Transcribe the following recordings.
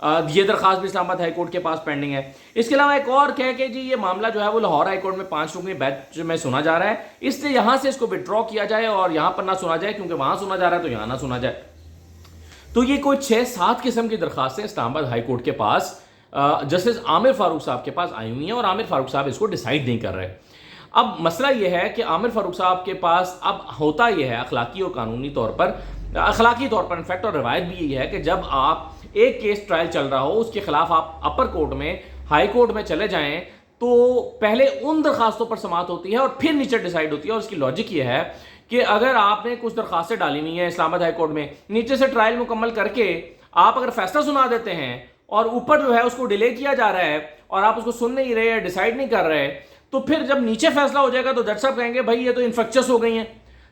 یہ درخواست بھی اسلام آباد ہائی کورٹ کے پاس پینڈنگ ہے۔ اس کے علاوہ ایک اور کہہ کہ جی یہ معاملہ جو ہے وہ لاہور ہائی کورٹ میں 5 رکنی بینچ میں سنا جا رہا ہے، اس لیے یہاں سے اس کو وڈرا کیا جائے اور یہاں پر نہ سنا جائے، کیونکہ وہاں سنا جا رہا ہے تو یہاں نہ سنا جائے۔ تو یہ کوئی 6-7 قسم کی درخواستیں اسلام آباد ہائی کورٹ کے پاس جسٹس عامر فاروق صاحب کے پاس آئی ہوئی ہیں، اور عامر فاروق صاحب اس کو ڈیسائیڈ نہیں کر رہے۔ اب مسئلہ یہ ہے کہ عامر فاروق صاحب کے پاس اب ہوتا یہ ہے اخلاقی اور قانونی طور پر، اخلاقی طور پر انفیکٹ، اور روایت بھی یہی ہے کہ جب آپ ایک کیس ٹرائل چل رہا ہو، اس کے خلاف آپ اپر کورٹ میں، ہائی کورٹ میں چلے جائیں، تو پہلے ان درخواستوں پر سماعت ہوتی ہے اور پھر نیچے ڈیسائیڈ ہوتی ہے۔ اور اس کی لاجک یہ ہے کہ اگر آپ نے کچھ درخواستیں ڈالی ہوئی ہیں اسلام آباد ہائی کورٹ میں، نیچے سے ٹرائل مکمل کر کے آپ اگر فیصلہ سنا دیتے ہیں اور اوپر جو ہے اس کو ڈیلے کیا جا رہا ہے اور آپ اس کو سن نہیں رہے، ڈیسائیڈ نہیں کر رہے، تو پھر جب نیچے فیصلہ ہو جائے گا تو جج صاحب کہیں گے بھائی یہ تو انفیکچس ہو گئی ہیں،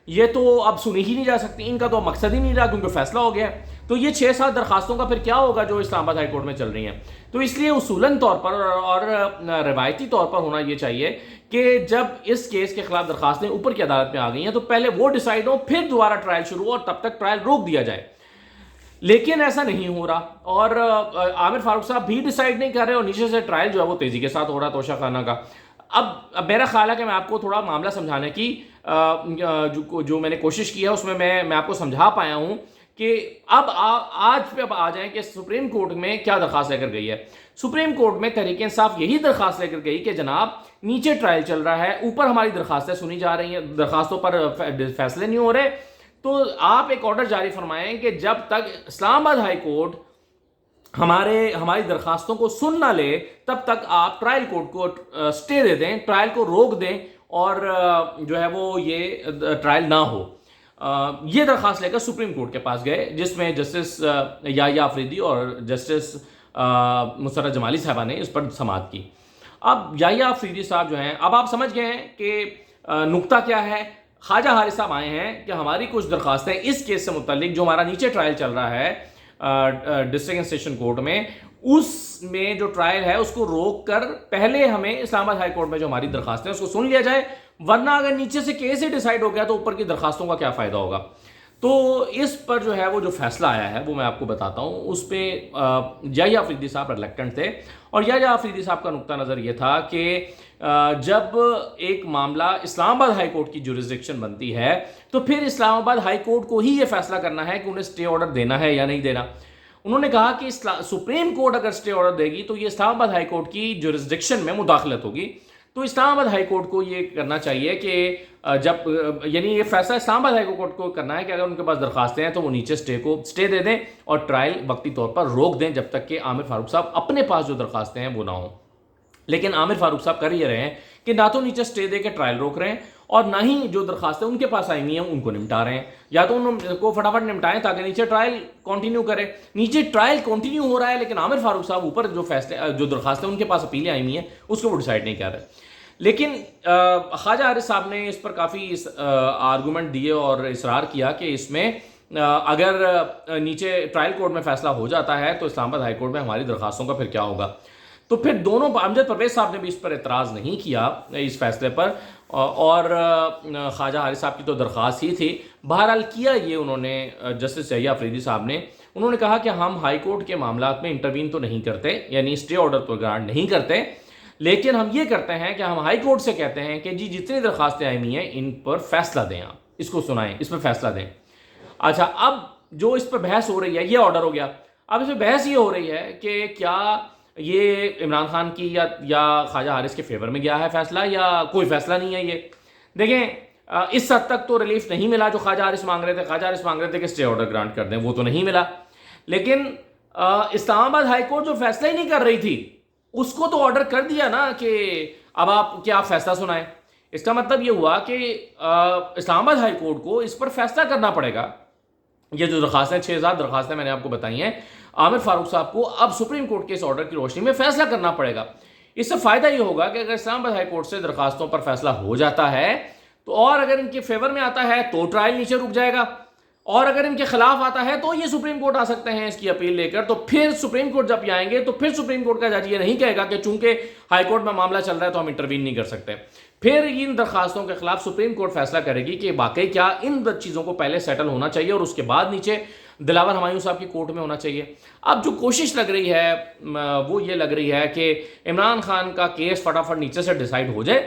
یہ تو اب سنی ہی نہیں جا سکتی، ان کا تو مقصد ہی نہیں رہا کیونکہ فیصلہ ہو گیا ہے۔ تو یہ 6-7 درخواستوں کا پھر کیا ہوگا جو اسلام آباد ہائی کورٹ میں چل رہی ہیں۔ تو اس لیے اصولاً طور پر اور روایتی طور پر ہونا یہ چاہیے کہ جب اس کیس کے خلاف درخواستیں اوپر کی عدالت میں آ گئی ہیں تو پہلے وہ ڈیسائیڈ ہو، پھر دوبارہ ٹرائل شروع ہو اور تب تک ٹرائل روک دیا جائے۔ لیکن ایسا نہیں ہو رہا، اور عامر فاروق صاحب بھی ڈیسائیڈ نہیں کر رہے، اور نیچے سے ٹرائل جو ہے وہ تیزی کے ساتھ ہو رہا توشہ خانہ کا۔ اب میرا خیال ہے کہ میں آپ کو تھوڑا معاملہ سمجھانے کی جو میں نے کوشش کی ہے اس میں میں آپ کو سمجھا پایا ہوں کہ اب آج پہ اب آ جائیں کہ سپریم کورٹ میں کیا درخواست لے کر گئی ہے۔ سپریم کورٹ میں تحریک انصاف یہی درخواست لے کر گئی کہ جناب نیچے ٹرائل چل رہا ہے، اوپر ہماری درخواستیں سنی جا رہی ہیں، درخواستوں پر فیصلے نہیں ہو رہے، تو آپ ایک آرڈر جاری فرمائیں کہ جب تک اسلام آباد ہائی کورٹ ہماری درخواستوں کو سن نہ لے تب تک آپ ٹرائل کورٹ کو سٹے دے دیں، ٹرائل کو روک دیں، اور جو ہے وہ یہ ٹرائل نہ ہو۔ یہ درخواست لے کر سپریم کورٹ کے پاس گئے، جس میں جسٹس یحییٰ آفریدی اور جسٹس مسرت جمالی صاحبہ نے اس پر سماعت کی۔ اب یحییٰ آفریدی صاحب جو ہیں، اب آپ سمجھ گئے ہیں کہ نقطہ کیا ہے۔ خواجہ حارث صاحب آئے ہیں کہ ہماری کچھ درخواستیں اس کیس سے متعلق جو ہمارا نیچے ٹرائل چل رہا ہے ڈسٹرکٹ اینڈ سیشن کورٹ میں، اس میں جو ٹرائل ہے اس کو روک کر پہلے ہمیں اسلام آباد ہائی کورٹ میں جو ہماری درخواستیں اس کو سن لیا جائے، ورنہ اگر نیچے سے کیس ہی ڈیسائیڈ ہو گیا تو اوپر کی درخواستوں کا کیا فائدہ ہوگا۔ تو اس پر جو ہے وہ جو فیصلہ آیا ہے وہ میں آپ کو بتاتا ہوں۔ اس پہ یحییٰ آفریدی صاحب ریلیکٹنٹ تھے، اور یحییٰ آفریدی صاحب کا نقطہ نظر یہ تھا کہ جب ایک معاملہ اسلام آباد ہائی کورٹ کی جورسڈکشن بنتی ہے تو پھر اسلام آباد ہائی کورٹ کو ہی یہ فیصلہ کرنا ہے کہ انہیں سٹے آرڈر دینا ہے یا نہیں دینا۔ انہوں نے کہا کہ سپریم کورٹ اگر سٹے آرڈر دے گی تو یہ اسلام آباد ہائی کورٹ کی جورسڈکشن میں مداخلت ہوگی، تو اسلام آباد ہائی کورٹ کو یہ کرنا چاہیے کہ جب یعنی یہ فیصلہ اسلام آباد ہائی کورٹ کو کرنا ہے کہ اگر ان کے پاس درخواستیں ہیں تو وہ نیچے سٹے دے دیں اور ٹرائل وقتی طور پر روک دیں جب تک کہ عامر فاروق صاحب اپنے پاس جو درخواستیں ہیں وہ نہ ہوں۔ لیکن عامر فاروق صاحب کر یہ رہے ہیں کہ نہ تو نیچے سٹے دے کے ٹرائل روک رہے ہیں اور نہ ہی جو درخواستیں ان کے پاس آئی ہوئی ہیں ان کو نمٹا رہے ہیں، یا تو ان کو فٹافٹ نمٹائیں تاکہ نیچے ٹرائل کنٹینیو کرے۔ نیچے ٹرائل کنٹینیو ہو رہا ہے لیکن عامر فاروق صاحب اوپر جو درخواستیں ان کے پاس اپیلیں آئی ہوئی ہیں اس کو وہ ڈیسائیڈ نہیں کر رہے۔ لیکن خواجہ حارث صاحب نے اس پر کافی آرگومنٹ دیے اور اصرار کیا کہ اس میں اگر نیچے ٹرائل کورٹ میں فیصلہ ہو جاتا ہے تو اسلام آباد ہائی کورٹ میں ہماری درخواستوں کا پھر کیا ہوگا۔ تو پھر دونوں امجد پرویز صاحب نے بھی اس پر اعتراض نہیں کیا اس فیصلے پر، اور خواجہ حارث صاحب کی تو درخواست ہی تھی۔ بہرحال کیا یہ انہوں نے جسٹس یحییٰ آفریدی صاحب نے، انہوں نے کہا کہ ہم ہائی کورٹ کے معاملات میں انٹروین تو نہیں کرتے، یعنی سٹے آرڈر تو گرانٹ نہیں کرتے، لیکن ہم یہ کرتے ہیں کہ ہم ہائی کورٹ سے کہتے ہیں کہ جی جتنی درخواستیں آئی ہوئی ہیں ان پر فیصلہ دیں، آپ اس کو سنائیں، اس پر فیصلہ دیں۔ اچھا، اب جو اس پر بحث ہو رہی ہے یہ آرڈر ہو گیا، اب اس میں بحث یہ ہو رہی ہے کہ کیا یہ عمران خان کی یا خواجہ حارث کے فیور میں گیا ہے فیصلہ یا کوئی فیصلہ نہیں ہے۔ یہ دیکھیں اس حد تک تو ریلیف نہیں ملا جو خواجہ حارث مانگ رہے تھے۔ خواجہ حارث مانگ رہے تھے کہ سٹے آرڈر گرانٹ کر دیں، وہ تو نہیں ملا، لیکن اسلام آباد ہائی کورٹ جو فیصلہ ہی نہیں کر رہی تھی اس کو تو آرڈر کر دیا نا کہ اب آپ کیا فیصلہ سنائیں۔ اس کا مطلب یہ ہوا کہ اسلام آباد ہائی کورٹ کو اس پر فیصلہ کرنا پڑے گا۔ یہ جو درخواستیں 6,000 درخواستیں میں نے آپ کو بتائی ہیں، عامر فاروق صاحب کو اب سپریم کورٹ کے اس آرڈر کی روشنی میں فیصلہ کرنا پڑے گا۔ اس سے فائدہ یہ ہوگا کہ اگر اسلام آباد ہائی کورٹ سے درخواستوں پر فیصلہ ہو جاتا ہے تو، اور اگر ان کے فیور میں آتا ہے تو ٹرائل نیچے رک جائے گا، اور اگر ان کے خلاف آتا ہے تو یہ سپریم کورٹ آ سکتے ہیں اس کی اپیل لے کر۔ تو پھر سپریم کورٹ جب آئیں گے تو پھر سپریم کورٹ کا جج یہ نہیں کہے گا کہ چونکہ ہائی کورٹ میں معاملہ چل رہا ہے تو ہم انٹروین نہیں کر سکتے۔ پھر ان درخواستوں کے خلاف سپریم کورٹ فیصلہ کرے گی کہ واقعی کیا ان چیزوں کو پہلے سیٹل ہونا چاہیے اور اس کے بعد نیچے دلاور ہمایوں صاحب کی کورٹ میں ہونا چاہیے. اب جو کوشش لگ رہی ہے وہ یہ لگ رہی ہے کہ عمران خان کا کیس فٹافٹ نیچے سے ڈیسائیڈ ہو جائے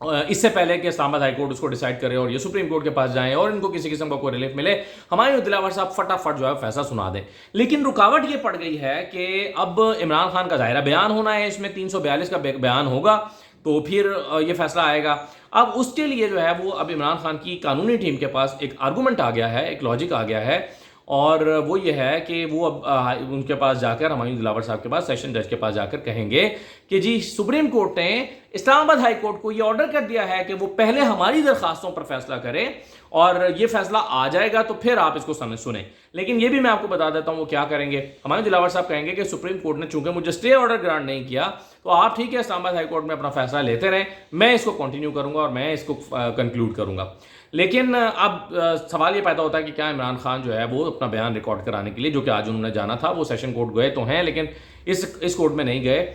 اس سے پہلے کہ اسلام آباد ہائی کورٹ اس کو ڈیسائیڈ کرے اور یہ سپریم کورٹ کے پاس جائیں اور ان کو کسی قسم کا کوئی ریلیف ملے. ہمایوں دلاور صاحب فٹافٹ جو ہے فیصلہ سنا دیں. لیکن رکاوٹ یہ پڑ گئی ہے کہ اب عمران خان کا ظاہرہ بیان ہونا ہے, اس میں 342 کا بیان ہوگا تو پھر یہ فیصلہ آئے گا. اب اس کے لیے جو ہے وہ اب عمران خان کی قانونی ٹیم کے پاس ایک آرگومنٹ آ گیا ہے, ایک لاجک آ گیا ہے, اور وہ یہ ہے کہ وہ اب ان کے پاس جا کر, ہمایوں دلاور صاحب کے پاس, سیشن جج کے پاس جا کر کہیں گے کہ جی سپریم کورٹ نے اسلام آباد ہائی کورٹ کو یہ آرڈر کر دیا ہے کہ وہ پہلے ہماری درخواستوں پر فیصلہ کرے اور یہ فیصلہ آ جائے گا تو پھر آپ اس کو سنیں. لیکن یہ بھی میں آپ کو بتا دیتا ہوں وہ کیا کریں گے. ہمایوں دلاور صاحب کہیں گے کہ سپریم کورٹ نے چونکہ مجھے اسٹے آرڈر گرانٹ نہیں کیا تو آپ ٹھیک ہے اسلام آباد ہائی کورٹ میں اپنا فیصلہ لیتے رہیں, میں اس کو کنٹینیو کروں گا اور میں اس کو کنکلوڈ کروں گا. لیکن اب سوال یہ پیدا ہوتا ہے کہ کیا عمران خان جو ہے وہ اپنا بیان ریکارڈ کرانے کے لیے, جو کہ آج انہوں نے جانا تھا, وہ سیشن کورٹ گئے تو ہیں لیکن اس کورٹ میں نہیں گئے,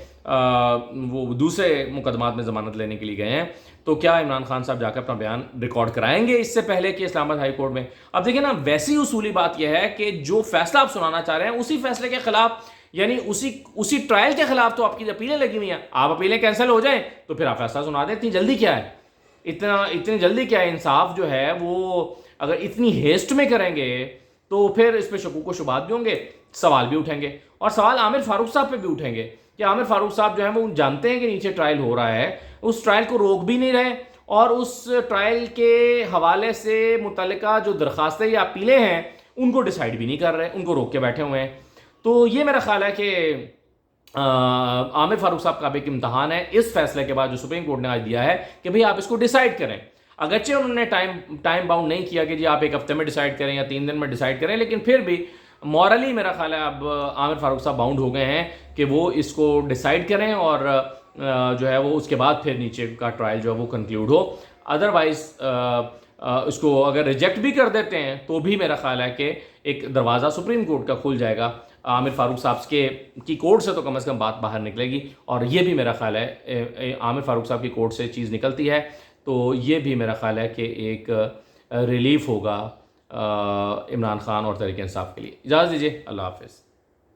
وہ دوسرے مقدمات میں ضمانت لینے کے لیے گئے ہیں, تو کیا عمران خان صاحب جا کر اپنا بیان ریکارڈ کرائیں گے اس سے پہلے کہ اسلام آباد ہائی کورٹ میں. اب دیکھیں نا, ویسی اصولی بات یہ ہے کہ جو فیصلہ آپ سنانا چاہ رہے ہیں اسی فیصلے کے خلاف, یعنی اسی ٹرائل کے خلاف تو آپ کی اپیلیں لگی ہوئی ہیں. آپ اپیلیں کینسل ہو جائیں تو پھر آپ فیصلہ سنا دیں. اتنی جلدی کیا ہے, اتنی جلدی کیا ہے؟ انصاف جو ہے وہ اگر اتنی ہیسٹ میں کریں گے تو پھر اس پہ شکوک و شبہات بھی ہوں گے, سوال بھی اٹھیں گے, اور سوال عامر فاروق صاحب پہ بھی اٹھیں گے کہ عامر فاروق صاحب جو ہیں وہ جانتے ہیں کہ نیچے ٹرائل ہو رہا ہے, اس ٹرائل کو روک بھی نہیں رہے, اور اس ٹرائل کے حوالے سے متعلقہ جو درخواستیں یا اپیلیں ہیں ان کو ڈیسائیڈ بھی نہیں کر رہے, ان کو روک کے بیٹھے ہوئے ہیں. تو یہ میرا خیال ہے کہ عامر فاروق صاحب کا بھی ایک امتحان ہے اس فیصلے کے بعد جو سپریم کورٹ نے آج دیا ہے کہ بھئی آپ اس کو ڈیسائیڈ کریں. اگرچہ انہوں نے ٹائم باؤنڈ نہیں کیا کہ جی آپ ایک ہفتے میں ڈیسائیڈ کریں یا 3 دن میں ڈیسائیڈ کریں, لیکن پھر بھی مورلی میرا خیال ہے اب عامر فاروق صاحب باؤنڈ ہو گئے ہیں کہ وہ اس کو ڈیسائیڈ کریں اور جو ہے وہ اس کے بعد پھر نیچے کا ٹرائل جو ہے وہ کنکلیوڈ ہو. ادروائز اس کو اگر ریجیکٹ بھی کر دیتے ہیں تو بھی میرا خیال ہے کہ ایک دروازہ سپریم کورٹ کا کھل جائے گا. عامر فاروق صاحب کی کورٹ سے تو کم از کم بات باہر نکلے گی, اور یہ بھی میرا خیال ہے عامر فاروق صاحب کی کورٹ سے چیز نکلتی ہے تو یہ بھی میرا خیال ہے کہ ایک ریلیف ہوگا عمران خان اور تحریک انصاف کے لیے. اجازت دیجیے, اللہ حافظ.